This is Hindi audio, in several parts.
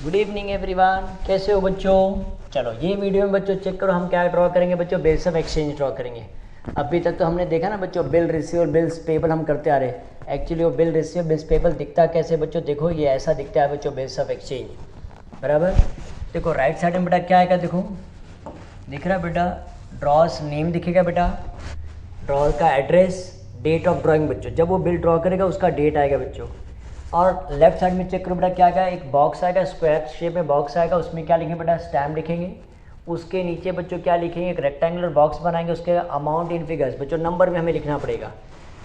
गुड इवनिंग एवरीवन, कैसे हो बच्चों। चलो ये वीडियो में बच्चों चेक करो हम क्या ड्रॉ करेंगे बच्चों, बिल्स ऑफ एक्सचेंज ड्रॉ करेंगे। अभी तक तो हमने देखा ना बच्चों, बिल रिसीव और बिल्स पेबल हम करते आ रहे हैं। एक्चुअली वो बिल रिसीव बिल्स पेबल दिखता कैसे बच्चों, देखो ये ऐसा दिखता है बच्चों, बिल्स ऑफ एक्सचेंज। बराबर, देखो राइट साइड में बेटा क्या आएगा, देखो दिख रहा है बेटा, ड्रॉस नेम दिखेगा बेटा, ड्रॉ का एड्रेस, डेट ऑफ ड्राइंग बच्चों, जब वो बिल ड्रॉ करेगा उसका डेट आएगा बच्चों। और लेफ्ट साइड में चेक करो बेटा क्या आएगा, एक बॉक्स आएगा, स्क्वायर शेप में बॉक्स आएगा, उसमें क्या लिखेंगे बेटा, स्टैम्प लिखेंगे। उसके नीचे बच्चों क्या लिखेंगे, एक रेक्टेंगुलर बॉक्स बनाएंगे, उसके अमाउंट इन फिगर्स बच्चों, नंबर में हमें लिखना पड़ेगा।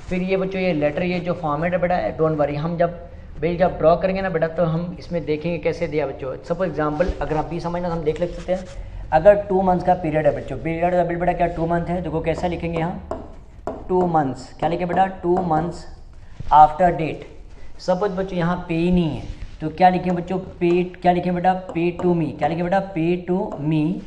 फिर ये बच्चों ये लेटर, ये जो फॉर्मेट है बेटा, डोंट वरी, हम जब बिल जब ड्रॉ करेंगे ना बेटा, तो हम इसमें देखेंगे कैसे दिया बच्चों। सपोज एग्जाम्पल अगर आप भी समझना तो हम देख सकते हैं। अगर 2 मंथ्स का पीरियड है बच्चों, पीरियड का बिल बेटा क्या 2 मंथ है, देखो कैसा लिखेंगे यहाँ 2 मंथ्स, क्या लिखे बेटा 2 मंथ्स आफ्टर डेट। सपोज बच्चों यहाँ पे ही नहीं है तो क्या लिखें बच्चों, पे, क्या लिखें बेटा, पे टू मी, क्या लिखें बेटा, पे टू मी,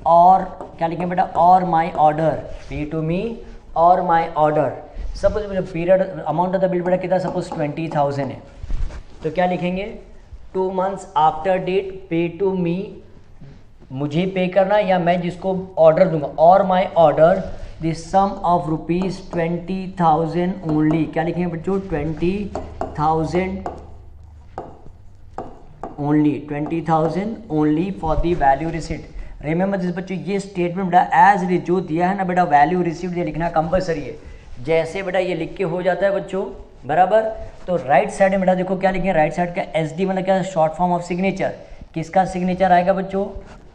और क्या लिखें बेटा, और माई ऑर्डर, पे टू मी और माई ऑर्डर। सपोज बच्चों period amount of the bill बेटा कितना, सपोज 20,000 है तो क्या लिखेंगे 2 months after date, pay to me, मुझे पे करना या मैं जिसको ऑर्डर दूंगा, or my order the sum of rupees 20,000 only. क्या लिखेंगे बच्चों, 20,000 only, 20,000 only for the value receipt. Remember this बच्चों, ये स्टेटमेंट बेटा एज इट जो दिया है ना बेटा, वैल्यू रिसीट ये लिखना कंपलसरी है। जैसे बेटा ये लिख के हो जाता है बच्चों, बराबर, तो राइट साइड में बेटा देखो क्या लिखेंगे, राइट साइड का SD मतलब क्या, शॉर्ट फॉर्म ऑफ सिग्नेचर। किसका सिग्नेचर आएगा बच्चों,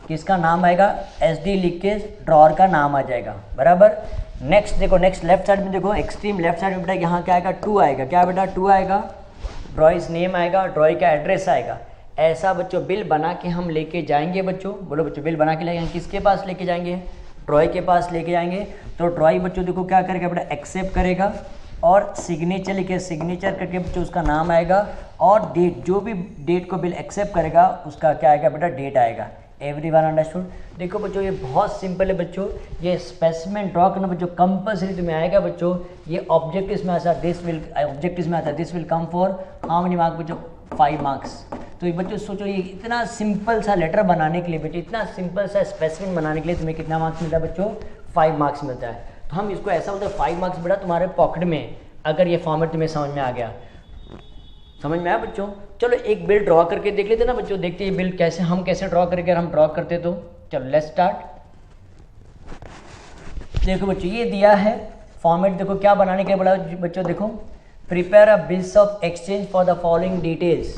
किसका नाम आएगा, SD लिख के ड्रॉर का नाम आ जाएगा। बराबर, नेक्स्ट देखो, नेक्स्ट लेफ्ट साइड में देखो, एक्सट्रीम लेफ्ट साइड में बेटा यहाँ क्या आएगा, 2 आएगा, क्या बेटा 2 आएगा, ड्रॉइज नेम आएगा, ड्रॉई का एड्रेस आएगा। ऐसा बच्चों बिल बना के हम लेके जाएंगे बच्चों, बोलो बच्चों बिल बना के लेके किसके पास लेके जाएंगे, ड्रॉई के पास लेके जाएंगे। तो ड्रॉई बच्चों देखो क्या करेगा बेटा, एक्सेप्ट करेगा और सिग्नेचर लिखे, सिग्नेचर करके बच्चों उसका नाम आएगा, और डेट, जो भी डेट को बिल एक्सेप्ट करेगा उसका क्या आएगा बेटा, डेट आएगा। Everyone understood. देखो बच्चों ये बहुत सिंपल है बच्चों, ये स्पेसिमेन ड्रॉ करना बच्चों कंपलसरी तुम्हें आएगा बच्चों। ये ऑब्जेक्टिव्स में आता है, दिस विल ऑब्जेक्टिव्स में आता है, this will come for how many marks बच्चों, 5 मार्क्स। तो ये बच्चों सोचो, ये इतना सिंपल सा लेटर बनाने के लिए बच्चों, इतना सिंपल सा स्पेसिमेन बनाने के लिए तुम्हें कितना मार्क्स मिलता है बच्चों, 5 मार्क्स मिलता है। तो हम इसको ऐसा बोलते हैं 5 मार्क्स बेटा तुम्हारे पॉकेट में, अगर ये फॉर्मेट तुम्हें समझ में आ गया। समझ में आया बच्चों। चलो एक बिल ड्रॉ करके देख लेते ना बच्चों, देखते हैं बिल कैसे हम कैसे ड्रॉ करेंगे अगर हम ड्रॉ करते तो। चलो लेट्स स्टार्ट। देखो बच्चों ये दिया है फॉर्मेट, देखो क्या बनाने के लिए बोला बच्चों, देखो prepare a bills of exchange for the following details.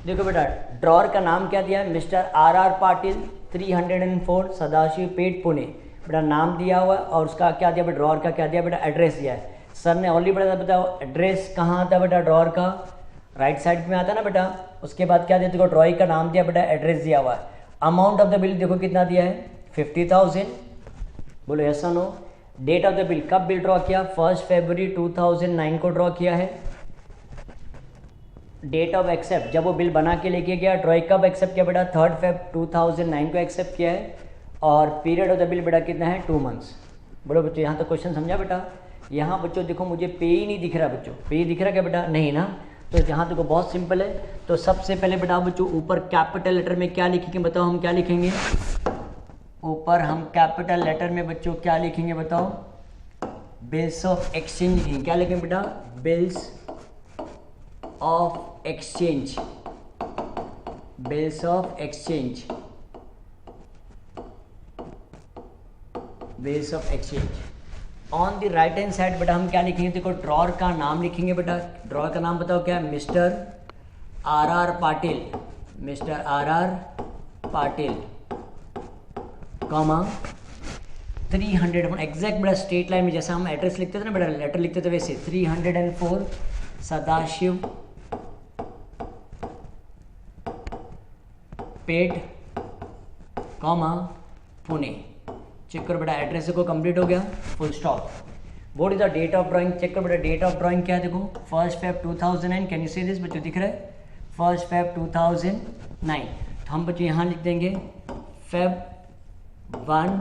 देखो बेटा ड्रॉर का नाम क्या दिया है, मिस्टर RR पाटिल 304 सदाशिव पेट पुणे, बेटा नाम दिया हुआ है। और उसका क्या दिया बेटा, ड्रॉर का क्या दिया बेटा, एड्रेस दिया है। सर ने ऑलरेडी बेटा बताओ एड्रेस कहाँ आता है बेटा, ड्रॉर का राइट साइड में आता है ना बेटा। उसके बाद क्या दिया, देखो ड्रॉई का नाम दिया बेटा, एड्रेस दिया हुआ है। अमाउंट ऑफ द बिल देखो कितना दिया है, 50,000, बोलो yes or no. Date of the bill, कब बिल ड्रॉ किया, 1 फरवरी 2009 को ड्रॉ किया है। डेट ऑफ एक्सेप्ट, जब वो बिल बना के लेके गया, ड्रॉई कब एक्सेप्ट किया बेटा, 3 फरवरी 2009 को एक्सेप्ट किया है। और पीरियड ऑफ द बिल बेटा कितना है, 2 मंथ्स। बोलो बच्चों यहाँ तक क्वेश्चन समझा बेटा। यहाँ बच्चों देखो मुझे पे ही नहीं दिख रहा बच्चों, पे दिख रहा क्या बेटा, नहीं ना। तो यहाँ देखो बहुत सिंपल है। तो सबसे पहले बेटा बच्चों ऊपर कैपिटल लेटर में क्या लिखेंगे बताओ, हम क्या लिखेंगे, ऊपर हम कैपिटल लेटर में बच्चों क्या लिखेंगे बताओ, बिल्स ऑफ एक्सचेंज लिखेंगे। क्या लिखेंगे बेटा, bills of exchange, bills of exchange, bills of exchange. On the right hand side बेटा हम क्या लिखेंगे, देखो ड्रॉर का नाम लिखेंगे बेटा। ड्रॉर का नाम बताओ क्या है, mister RR Patil, mister RR Patil, comma 300 exact बेटा स्ट्रेट लाइन में जैसा हम एड्रेस लिखते थे ना बेटा, लेटर लिखते थे वैसे 304 सदाशिव पेट, कॉमा पुणे। चेक करो बेटा एड्रेस को कंप्लीट हो गया, full stop. What is the date of drawing, check करो बेटा डेट ऑफ ड्राइंग क्या है, देखो 1 फरवरी 2009। कैन यू सी दिस बच्चों, दिख रहा है 1 फरवरी 2009। तो हम बच्चों यहाँ लिख देंगे Feb 1,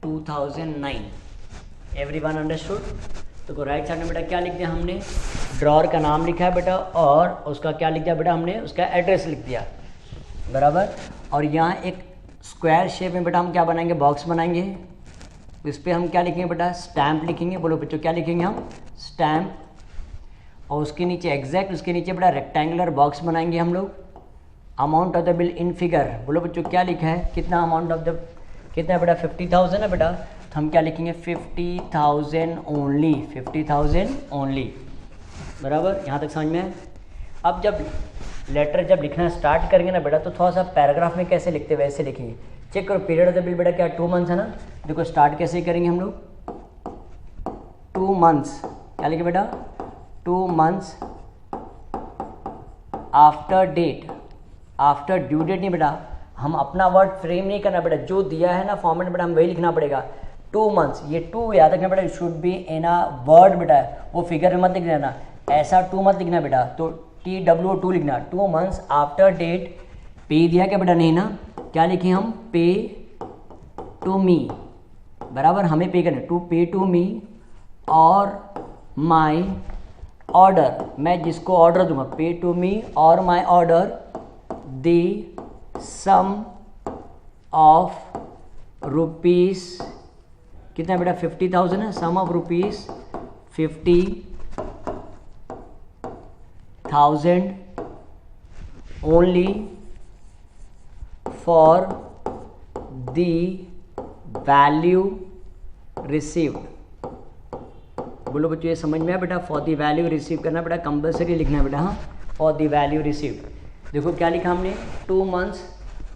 2009। Everyone understood. तो राइट साइड में बेटा क्या लिख दिया हमने, ड्रॉर का नाम लिखा है बेटा और उसका क्या लिख दिया बेटा, हमने उसका एड्रेस लिख दिया बराबर। और यहाँ एक स्क्वायर शेप में बेटा हम क्या बनाएंगे, बॉक्स बनाएंगे। इस पर हम क्या लिखेंगे बेटा, स्टैम्प लिखेंगे। बोलो बच्चों क्या लिखेंगे हम, स्टैम्प। और उसके नीचे एग्जैक्ट उसके नीचे बेटा रेक्टेंगुलर बॉक्स बनाएंगे हम लोग। Amount of the bill in figure, बोलो बच्चों क्या लिखा है, कितना अमाउंट ऑफ द, कितना बेटा 50,000 है बेटा, तो हम क्या लिखेंगे 50,000 ओनली, 50,000 ओनली बराबर। यहाँ तक समझ में है। अब जब लेटर जब लिखना स्टार्ट करेंगे ना बेटा, तो थोड़ा सा पैराग्राफ में कैसे लिखते वैसे लिखेंगे। चेक करो, पीरियड ऑफ द बिल बेटा क्या 2 मंथ्स है ना। देखो स्टार्ट कैसे करेंगे हम लोग, 2 मंथ्स, क्या लिखे बेटा 2 months after date, after due date नहीं बेटा, हम अपना वर्ड फ्रेम नहीं करना बेटा, जो दिया है ना फॉर्मेट बेटा हम वही लिखना पड़ेगा। 2 मंथ्स, ये 2 याद रखना बेटा, should be in a word बेटा, वो फिगर में मत लिख देना, ऐसा 2 मत लिखना बेटा, तो TWO2 लिखना। 2 मंथ्स आफ्टर डेट, पे दिया क्या बेटा, नहीं ना, क्या लिखे हम, पे टू मी बराबर, हमें पे करना, टू पे टू मी और माई ऑर्डर, मैं जिसको ऑर्डर दूंगा, पे टू मी और my order the sum of rupees, कितना बेटा 50,000 है, sum of rupees 50,000 only for the value received. बोलो बच्चों ये समझ में आया बेटा, फॉर द वैल्यू रिसीव करना बेटा, कंपल्सरी लिखना है बेटा, हाँ फॉर द वैल्यू रिसीव्ड। देखो क्या लिखा हमने, 2 months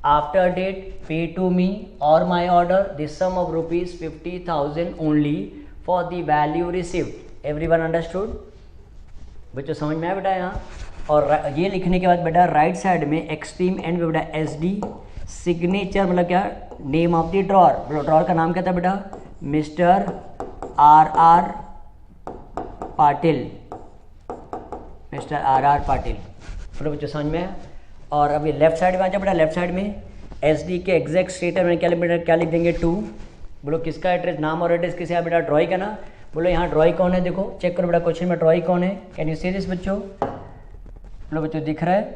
after date, pay to me और my order this sum of rupees 50,000 only for the value received. Everyone understood बच्चों, समझ में आया बेटा यहाँ। और ये लिखने के बाद बेटा राइट साइड में एक्सट्रीम एंड में बेटा SD सिग्नेचर, मतलब क्या, नेम ऑफ द ड्रॉर। बोलो ड्रॉर का नाम क्या था बेटा, mister RR Patil, mister RR Patil. बोलो बच्चों समझ में। और अभी लेफ्ट साइड में आ जाए बेटा, लेफ्ट साइड में SD के एग्जैक्ट स्टेटर में क्या लिख देंगे 2। बोलो किसका एड्रेस, नाम और एड्रेस किसे है बेटा, ड्रॉई का ना। बोलो यहाँ ड्रॉई कौन है, देखो चेक करो बेटा क्वेश्चन में ड्रॉई कौन है, कैन यू सी दिस बच्चों। बोलो बच्चों दिख रहा है,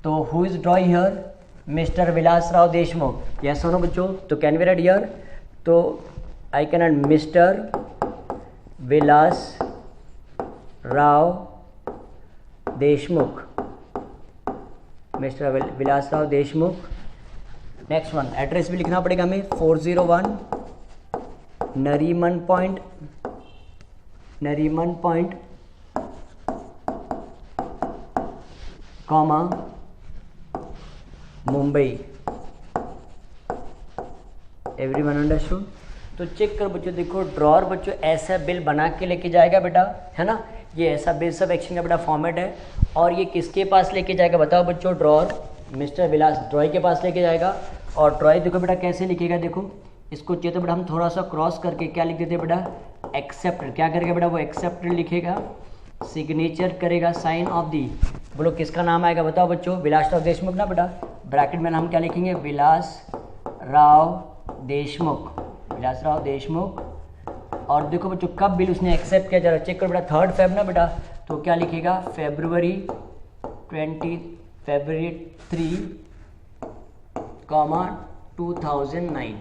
तो who is ड्रॉई here, mister Vilas Rao Deshmukh, yes सुनो बच्चों, तो कैन वी राइट हियर, तो I can write mister Vilas Rao Deshmukh, mister Vilas Rao Deshmukh. Next one, address भी लिखना पड़ेगा हमें, 401 Nariman point comma Mumbai. Everyone understood. तो चेक कर बच्चों, देखो ड्रॉर बच्चों ऐसा बिल बना के लेके जाएगा बेटा, है ना, ये ऐसा बिल्स ऑफ एक्सचेंज का बेटा फॉर्मेट है। और ये किसके पास लेके जाएगा बताओ बच्चों, ड्रॉर मिस्टर विलास ड्रॉय के पास लेके जाएगा। और ड्रॉय देखो बेटा कैसे लिखेगा, देखो इसको चाहिए तो बेटा हम थोड़ा सा क्रॉस करके क्या लिख देते बेटा, एक्सेप्ट, क्या करेगा बेटा वो एक्सेप्ट लिखेगा, सिग्नेचर करेगा, साइन ऑफ दी। बोलो किसका नाम आएगा बताओ बच्चों, विलास राव देशमुख ना बेटा, ब्रैकेट में हम क्या लिखेंगे, विलास राव देशमुख, विलास राव देशमुख। और देखो बच्चों कब बिल उसने एक्सेप्ट किया, जरा चेक करो बेटा, 3 फेब ना बेटा, तो क्या लिखेगा February 3, 2009।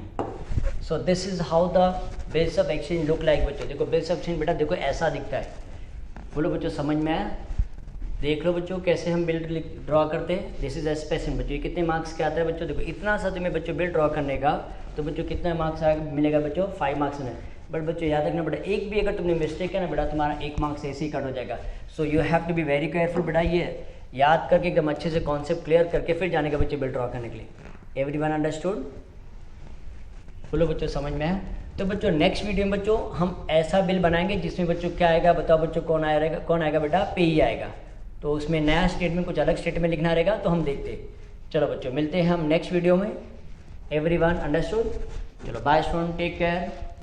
So this is how the bills of exchange look like बच्चों। देखो बिल्स ऑफ एक्सचेंज बेटा देखो ऐसा दिखता है। बोलो बच्चों समझ में आया, देख लो बच्चों कैसे हम बिल ड्रॉ करते हैं। दिस इज एस्पेसिन बच्चों, ये कितने मार्क्स के आता है बच्चों, देखो इतना सा तुम्हें बच्चों बिल ड्रॉ करने का, तो बच्चों कितना मार्क्स मिलेगा बच्चों, 5 मार्क्स में। बट बच्चों याद रखना बेटा, एक भी अगर तुमने मिस्टेक है ना बेटा, तुम्हारा 1 मार्क्स ऐसे ही कट हो जाएगा। So you have to be very careful बेटा, ये याद करके एकदम अच्छे से कॉन्सेप्ट क्लियर करके फिर जाने का बच्चे बिल ड्रॉ करने के लिए। Everyone understood. बोलो बच्चों समझ में है। तो बच्चों नेक्स्ट वीडियो में बच्चों हम ऐसा बिल बनाएंगे जिसमें बच्चों क्या आएगा बताओ बच्चों, कौन आएगा बेटा, पे ही आएगा। तो उसमें नया स्टेटमेंट कुछ अलग स्टेटमेंट लिखना रहेगा, तो हम देखते हैं। चलो बच्चों मिलते हैं हम नेक्स्ट वीडियो में। Everyone understood. चलो बाय स्टूडेंट, टेक केयर।